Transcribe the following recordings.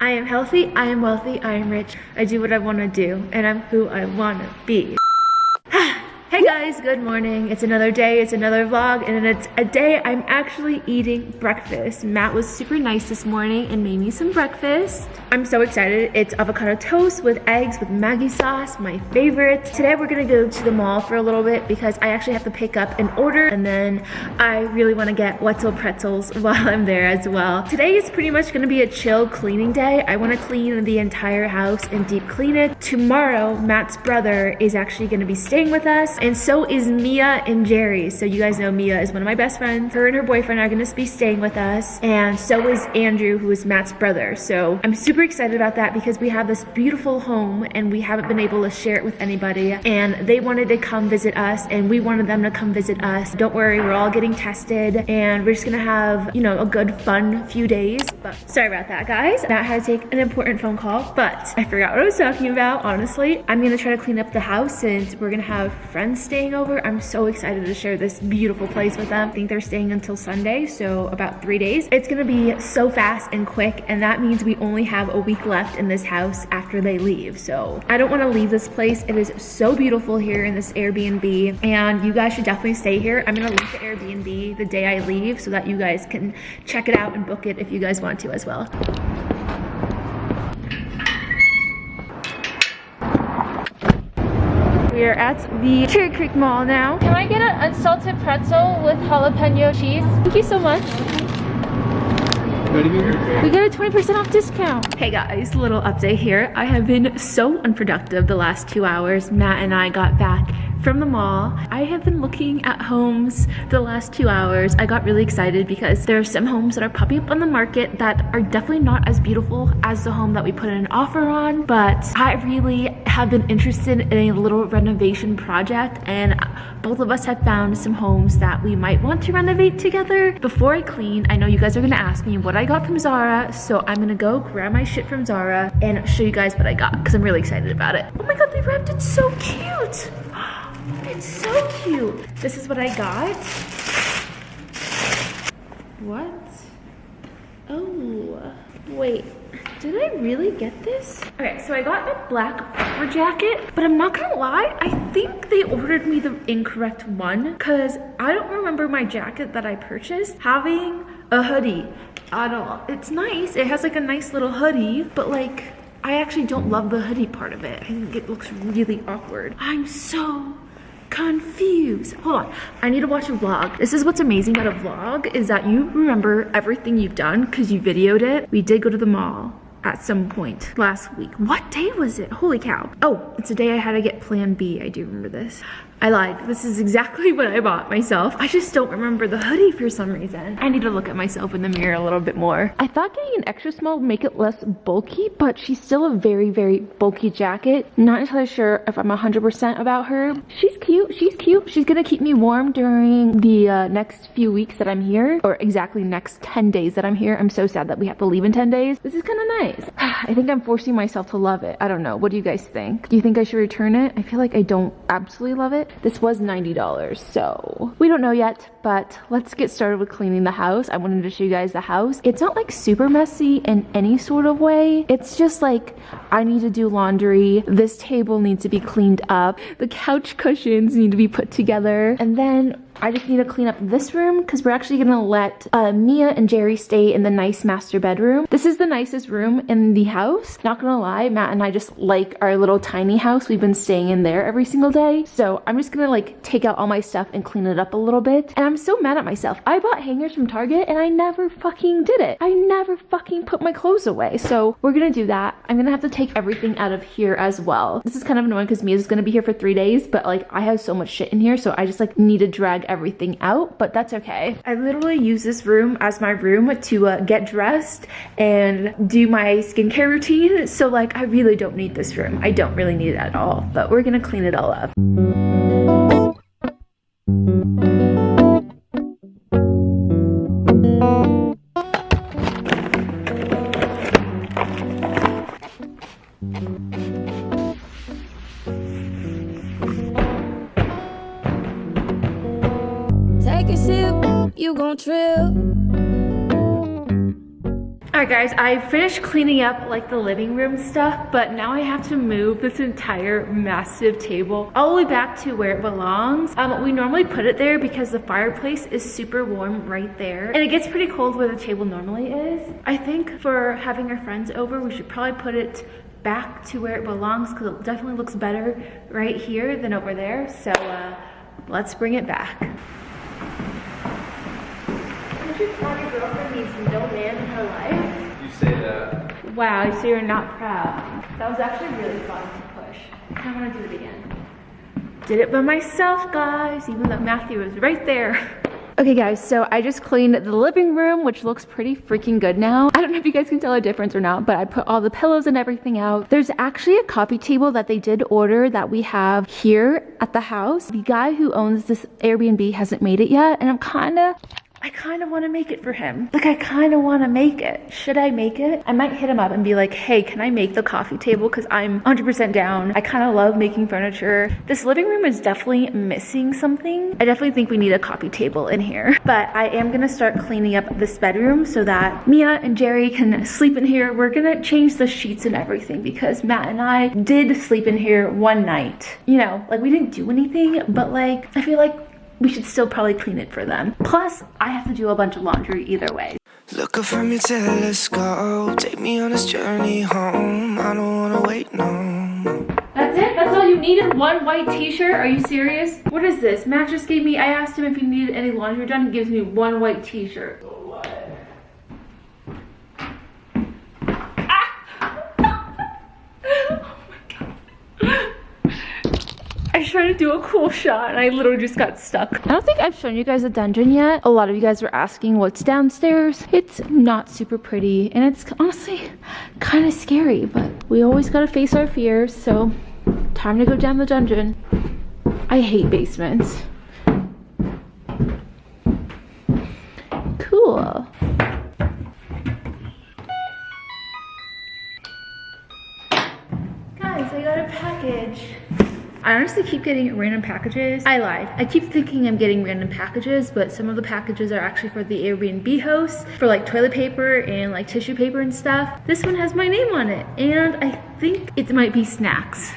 I am healthy, I am wealthy, I am rich. I do what I want to do, and I'm who I want to be. Hey guys, good morning. It's another day, it's another vlog, and it's a day I'm actually eating breakfast. Matt was super nice this morning and made me some breakfast. I'm so excited. It's avocado toast with eggs with Maggi sauce, my favorite. Today we're gonna go to the mall for a little bit because I actually have to pick up an order, and then I really wanna get Wetzel pretzels while I'm there as well. Today is pretty much gonna be a chill cleaning day. I wanna clean the entire house and deep clean it. Tomorrow, Matt's brother is actually gonna be staying with us, and so is Mia and Gerry. So you guys know Mia is one of my best friends. Her and her boyfriend are gonna be staying with us, and so is Andrew, who is Matt's brother. So I'm super excited about that because we have this beautiful home and we haven't been able to share it with anybody, and they wanted to come visit us and we wanted them to come visit us. Don't worry, we're all getting tested and we're just gonna have, you know, a good fun few days. But sorry about that, guys. Matt had to take an important phone call, but I forgot what I was talking about, honestly. I'm gonna try to clean up the house since we're gonna have friends staying over. I'm so excited to share this beautiful place with them. I think they're staying until Sunday, so about 3 days. It's gonna be so fast and quick, and that means we only have a week left in this house after they leave. So I don't wanna leave this place. It is so beautiful here in this Airbnb, and you guys should definitely stay here. I'm gonna link the Airbnb the day I leave so that you guys can check it out and book it if you guys want to as well. We are at the Cherry Creek Mall now. Can I get an unsalted pretzel with jalapeno cheese? Thank you so much. We got a 20% off discount. Hey guys, little update here. I have been so unproductive the last 2 hours. Matt and I got back from the mall. I have been looking at homes the last 2 hours. I got really excited because there are some homes that are popping up on the market that are definitely not as beautiful as the home that we put in an offer on, but I really have been interested in a little renovation project, and both of us have found some homes that we might want to renovate together. Before I clean, I know you guys are gonna ask me what I got from Zara, so I'm gonna go grab my shit from Zara and show you guys what I got because I'm really excited about it. Oh my god, they wrapped it so cute. It's so cute. This is what I got. What? Oh, wait. Did I really get this? Okay, so I got a black puffer jacket, but I'm not gonna lie, I think they ordered me the incorrect one because I don't remember my jacket that I purchased having a hoodie. I don't know. It's nice. It has like a nice little hoodie, but like, I actually don't love the hoodie part of it. I think it looks really awkward. I'm so confused. Hold on, I need to watch a vlog. This is what's amazing about a vlog, is that you remember everything you've done because you videoed it. We did go to the mall at some point last week. What day was it? Holy cow. Oh, it's a day I had to get Plan B. I do remember this. I lied. This is exactly what I bought myself. I just don't remember the hoodie for some reason. I need to look at myself in the mirror a little bit more. I thought getting an extra small would make it less bulky, but she's still a very, very bulky jacket. Not entirely sure if I'm 100% about her. She's cute. She's cute. She's gonna keep me warm during the next few weeks that I'm here, or exactly next 10 days that I'm here. I'm so sad that we have to leave in 10 days. This is kind of nice. I think I'm forcing myself to love it. I don't know. What do you guys think? Do you think I should return it? I feel like I don't absolutely love it. This was $90, so we don't know yet, but let's get started with cleaning the house. I wanted to show you guys the house. It's not like super messy in any sort of way. It's just like, I need to do laundry. This table needs to be cleaned up. The couch cushions need to be put together. And then I just need to clean up this room because we're actually gonna let Mia and Gerry stay in the nice master bedroom. This is the nicest room in the house. Not gonna lie, Matt and I just like our little tiny house. We've been staying in there every single day. So I'm just gonna like take out all my stuff and clean it up a little bit. And I'm so mad at myself. I bought hangers from Target and I never fucking did it. I never fucking put my clothes away. So we're gonna do that. I'm gonna have to take everything out of here as well. This is kind of annoying because Mia's gonna be here for 3 days, but like I have so much shit in here, so I just like need to drag everything out, but that's okay. I literally use this room as my room to get dressed and do my skincare routine, so like I really don't need this room. I don't really need it at all, but we're gonna clean it all up. Take a sip, you gon' trip. Alright guys, I finished cleaning up like the living room stuff, but now I have to move this entire massive table all the way back to where it belongs. We normally put it there because the fireplace is super warm right there, and it gets pretty cold where the table normally is. I think for having our friends over, we should probably put it back to where it belongs because it definitely looks better right here than over there. So let's bring it back. Don't you proud your girlfriend needs no man in her life? You say that. Wow, so you're not proud. That was actually really fun to push. I want to do it again. Did it by myself, guys, even though Matthew was right there. Okay guys, so I just cleaned the living room, which looks pretty freaking good now. I don't know if you guys can tell a difference or not, but I put all the pillows and everything out. There's actually a coffee table that they did order that we have here at the house. The guy who owns this Airbnb hasn't made it yet, and I kind of want to make it for him. Like, I kind of want to make it. Should I make it? I might hit him up and be like, hey, can I make the coffee table? Because I'm 100% down. I kind of love making furniture. This living room is definitely missing something. I definitely think we need a coffee table in here. But I am going to start cleaning up this bedroom so that Mia and Gerry can sleep in here. We're going to change the sheets and everything because Matt and I did sleep in here one night. You know, like we didn't do anything, but like, I feel like we should still probably clean it for them. Plus, I have to do a bunch of laundry either way. Look up from your telescope, take me on this journey home. I don't wanna wait no. That's it? That's all you needed? One white t-shirt? Are you serious? What is this? Matt just gave me, I asked him if he needed any laundry done. He gives me one white t-shirt. So what? I was trying to do a cool shot and I literally just got stuck. I don't think I've shown you guys the dungeon yet. A lot of you guys were asking what's downstairs. It's not super pretty and it's honestly kind of scary, but we always gotta face our fears, so time to go down the dungeon. I hate basements. Cool. Guys, I got a package. I honestly keep getting random packages. I lied. I keep thinking I'm getting random packages, but some of the packages are actually for the Airbnb hosts, for like toilet paper and like tissue paper and stuff. This one has my name on it, and I think it might be snacks.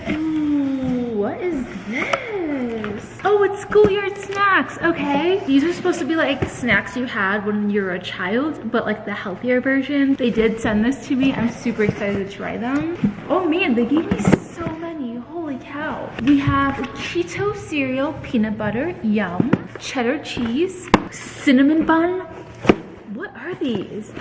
Ooh, what is this? Oh, it's schoolyard snacks. Okay. These are supposed to be like snacks you had when you were a child, but like the healthier version. They did send this to me. I'm super excited to try them. Oh man, they gave me so many. Holy cow. We have keto cereal, peanut butter, yum. Cheddar cheese, cinnamon bun. What are these?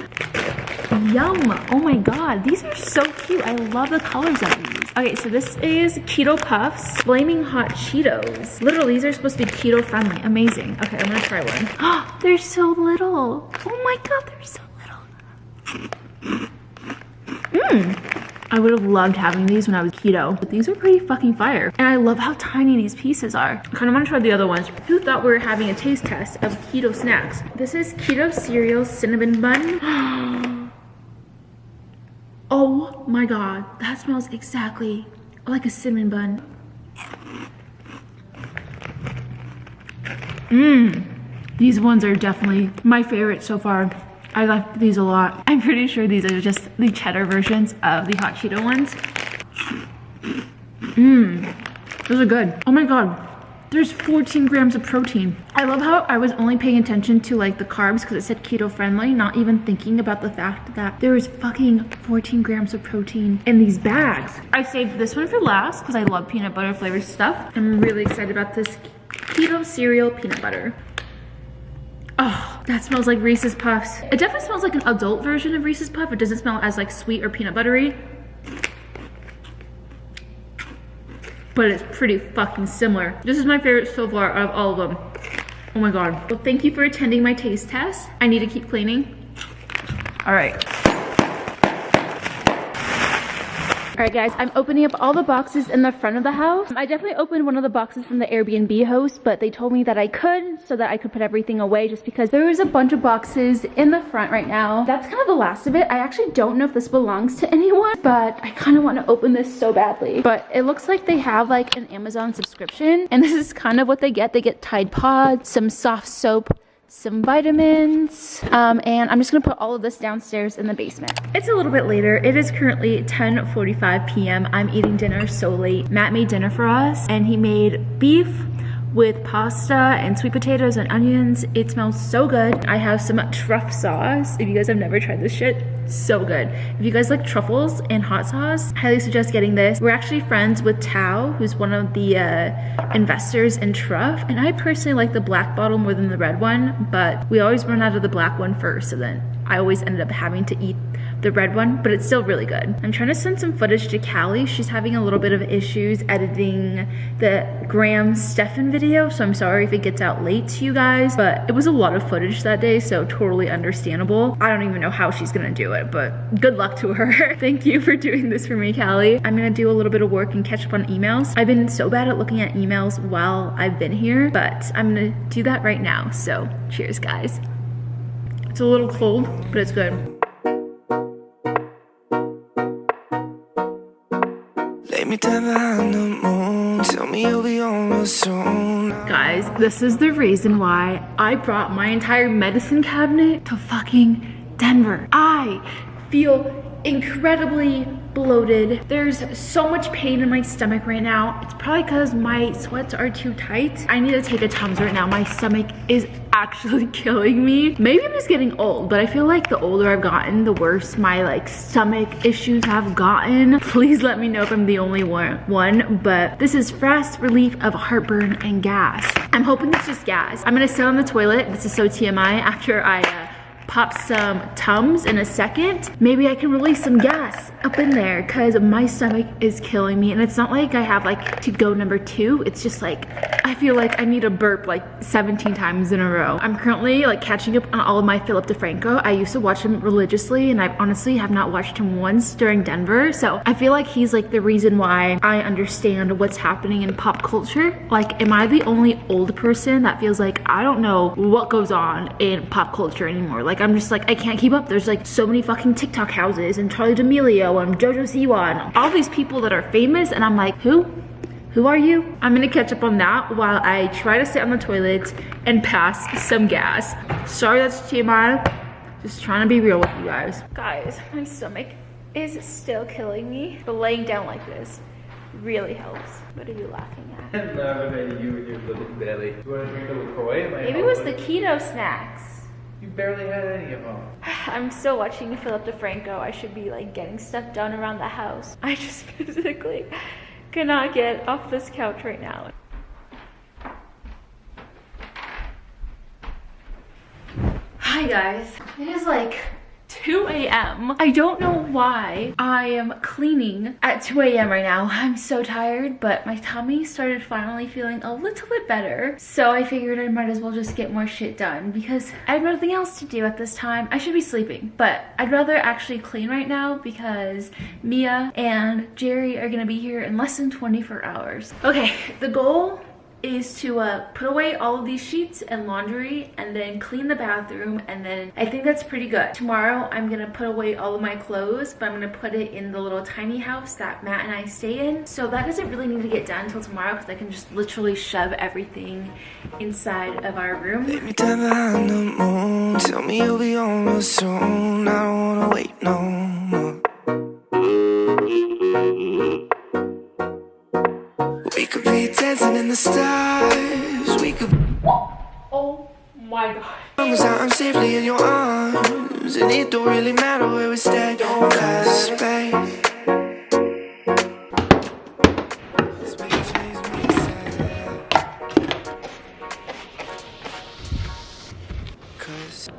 Yum. Oh my god, these are so cute. I love the colors of these. Okay, so this is keto puffs, flaming hot Cheetos. Literally, these are supposed to be keto friendly. Amazing. Okay, I'm gonna try one. Oh, they're so little. Oh my god, they're so little. I would have loved having these when I was keto, but these are pretty fucking fire. And I love how tiny these pieces are. I kind of want to try the other ones. Who thought we were having a taste test of keto snacks? This is keto cereal cinnamon bun. Oh my god, that smells exactly like a cinnamon bun. These ones are definitely my favorite so far. I like these a lot. I'm pretty sure these are just the cheddar versions of the hot Cheeto ones. Those are good. Oh my god, there's 14 grams of protein. I love how I was only paying attention to like the carbs because it said keto friendly, not even thinking about the fact that there is fucking 14 grams of protein in these bags. I saved this one for last because I love peanut butter flavored stuff. I'm really excited about this keto cereal peanut butter. Oh, that smells like Reese's Puffs. It definitely smells like an adult version of Reese's Puff. It doesn't smell as like sweet or peanut buttery. But it's pretty fucking similar. This is my favorite so far out of all of them. Oh my god. Well, thank you for attending my taste test. I need to keep cleaning. All right. All right guys, I'm opening up all the boxes in the front of the house. I definitely opened one of the boxes from the Airbnb host, but they told me that I could, so that I could put everything away just because there is a bunch of boxes in the front right now. That's kind of the last of it. I actually don't know if this belongs to anyone, but I kind of want to open this so badly. But it looks like they have like an Amazon subscription, and this is kind of what they get. They get Tide Pods, some soft soap, some vitamins, and I'm just gonna put all of this downstairs in the basement. It's a little bit later. It is currently 10:45 p.m. I'm eating dinner so late. Matt made dinner for us, and he made beef with pasta and sweet potatoes and onions. It smells so good. I have some truff sauce. If you guys have never tried this shit, so good. If you guys like truffles and hot sauce, highly suggest getting this. We're actually friends with Tao, who's one of the investors in Truff, and I personally like the black bottle more than the red one, but we always run out of the black one first, so then I always ended up having to eat the red one, but it's still really good. I'm trying to send some footage to Callie. She's having a little bit of issues editing the Graham Stefan video, so I'm sorry if it gets out late to you guys, but it was a lot of footage that day, so totally understandable. I don't even know how she's gonna do it, but good luck to her. Thank you for doing this for me, Callie. I'm gonna do a little bit of work and catch up on emails. I've been so bad at looking at emails while I've been here, but I'm gonna do that right now, so cheers, guys. It's a little cold, but it's good. Lay me down behind the moon. Tell me you'll be on real soon. Guys, this is the reason why I brought my entire medicine cabinet to fucking Denver. I feel incredibly bloated. There's so much pain in my stomach right now. It's probably because my sweats are too tight. I need to take a Tums right now. My stomach is actually killing me. Maybe I'm just getting old, but I feel like the older I've gotten, the worse my like stomach issues have gotten. Please let me know if I'm the only one, but this is fast relief of heartburn and gas. I'm hoping it's just gas. I'm gonna sit on the toilet. This is so TMI. After I pop some Tums in a second, maybe I can release some gas up in there, because my stomach is killing me. And it's not like I have like to go number 2. It's just like I feel like I need a burp like 17 times in a row. I'm currently like catching up on all of my Philip DeFranco. I used to watch him religiously, and I honestly have not watched him once during Denver, so I feel like he's like the reason why I understand what's happening in pop culture. Like, am I the only old person that feels like I don't know what goes on in pop culture anymore? Like, I'm just like, I can't keep up. There's like so many fucking TikTok houses and Charlie D'Amelio and Jojo Siwa and all these people that are famous, and I'm like, who are you? I'm gonna catch up on that while I try to sit on the toilet and pass some gas. Sorry, that's TMI. Just trying to be real with you guys. Guys, my stomach is still killing me, but laying down like this really helps. What are you laughing at? I'm laughing at you and your little belly. Do you want to drink a LaCroix? Maybe it was the keto snacks. You barely had any of them. I'm still watching Philip DeFranco. I should be like getting stuff done around the house. I just physically cannot get off this couch right now. Hi guys. It is like 2 a.m. I don't know why I am cleaning at 2 a.m. right now. I'm so tired, but my tummy started finally feeling a little bit better. So I figured I might as well just get more shit done because I have nothing else to do at this time. I should be sleeping, but I'd rather actually clean right now because Mia and Gerry are gonna be here in less than 24 hours. Okay, the goal is to put away all of these sheets and laundry and then clean the bathroom, and then I think that's pretty good. Tomorrow I'm gonna put away all of my clothes, but I'm gonna put it in the little tiny house that Matt and I stay in. So that doesn't really need to get done until tomorrow because I can just literally shove everything inside of our room. Lay me down behind the moon. Tell me you'll be on real soon. I don't wanna wait no more. We could be dancing in the stars. We could. Oh my god. As long as I'm safely in your arms, and it don't really matter where we stay. Cause space.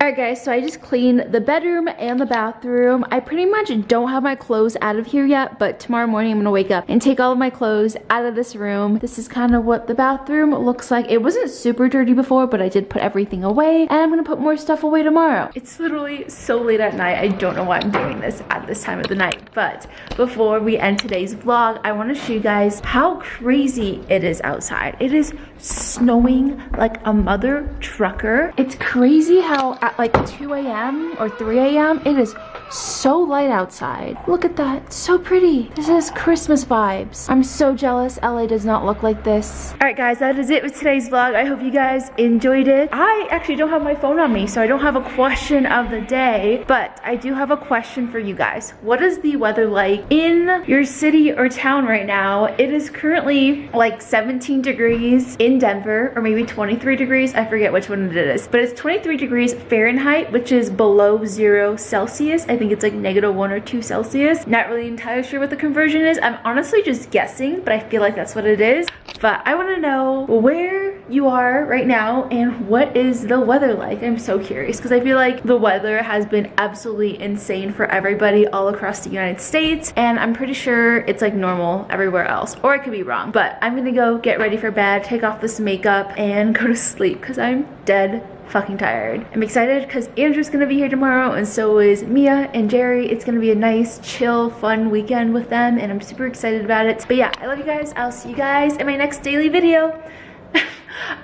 Alright guys, so I just cleaned the bedroom and the bathroom. I pretty much don't have my clothes out of here yet, but tomorrow morning I'm gonna wake up and take all of my clothes out of this room. This is kind of what the bathroom looks like. It wasn't super dirty before, but I did put everything away, and I'm gonna put more stuff away tomorrow. It's literally so late at night. I don't know why I'm doing this at this time of the night, but before we end today's vlog, I want to show you guys how crazy it is outside. It is snowing like a mother trucker. It's crazy how at like 2 a.m. or 3 a.m. it is so light outside. Look at that, so pretty. This is Christmas vibes. I'm so jealous LA does not look like this. All right guys, that is it with today's vlog. I hope you guys enjoyed it. I actually don't have my phone on me, so I don't have a question of the day, but I do have a question for you guys. What is the weather like in your city or town right now? It is currently like 17 degrees in Denver, or maybe 23 degrees. I forget which one it is, but it's 23 degrees Fahrenheit, which is below 0 Celsius. I think it's like -1 or 2 Celsius. Not really entirely sure what the conversion is. I'm honestly just guessing, but I feel like that's what it is. But I want to know where you are right now and what is the weather like. I'm so curious because I feel like the weather has been absolutely insane for everybody all across the United States, and I'm pretty sure it's like normal everywhere else, or I could be wrong. But I'm gonna go get ready for bed, take off this makeup, and go to sleep because I'm dead fucking tired. I'm excited because Andrew's gonna be here tomorrow, and so is Mia and Gerry. It's gonna be a nice, chill, fun weekend with them, and I'm super excited about it. But yeah, I love you guys. I'll see you guys in my next daily video.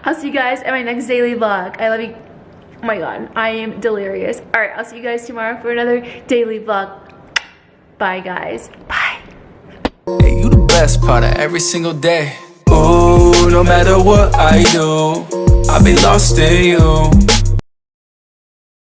I'll see you guys in my next daily vlog. I love you. Oh my god, I am delirious. All right, I'll see you guys tomorrow for another daily vlog. Bye guys. Bye. Hey, you the best part of every single day. Ooh, no matter what I do, I'll be lost in you.